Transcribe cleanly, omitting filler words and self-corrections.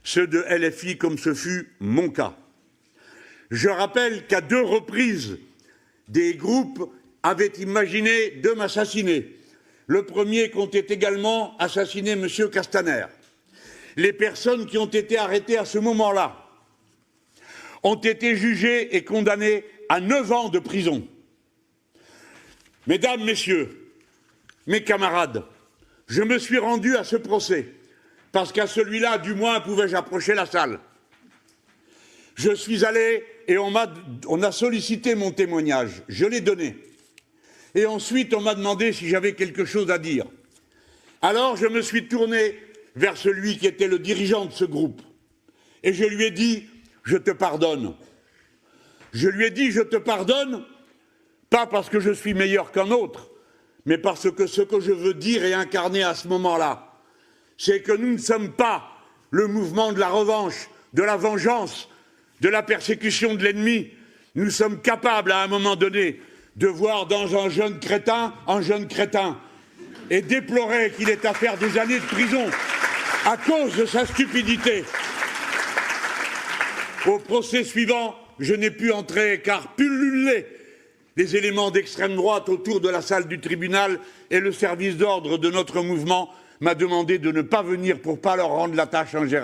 ceux de LFI comme ce fut mon cas. Je rappelle qu'à 2 reprises, des groupes avaient imaginé de m'assassiner. Le premier comptait également assassiner M. Castaner. Les personnes qui ont été arrêtées à ce moment-là ont été jugées et condamnées à 9 ans de prison. Mesdames, Messieurs, mes camarades, je me suis rendu à ce procès parce qu'à celui-là, du moins, pouvais-je approcher la salle. Je suis allé et on a sollicité mon témoignage. Je l'ai donné. Et ensuite, on m'a demandé si j'avais quelque chose à dire. Alors, je me suis tourné vers celui qui était le dirigeant de ce groupe. Et je lui ai dit, je te pardonne. Je lui ai dit, je te pardonne, pas parce que je suis meilleur qu'un autre, mais parce que ce que je veux dire et incarner à ce moment-là, c'est que nous ne sommes pas le mouvement de la revanche, de la vengeance, de la persécution de l'ennemi. Nous sommes capables, à un moment donné, de voir dans un jeune crétin et déplorer qu'il ait à faire des années de prison à cause de sa stupidité. Au procès suivant, je n'ai pu entrer car pullulaient des éléments d'extrême droite autour de la salle du tribunal et le service d'ordre de notre mouvement m'a demandé de ne pas venir pour ne pas leur rendre la tâche ingérable.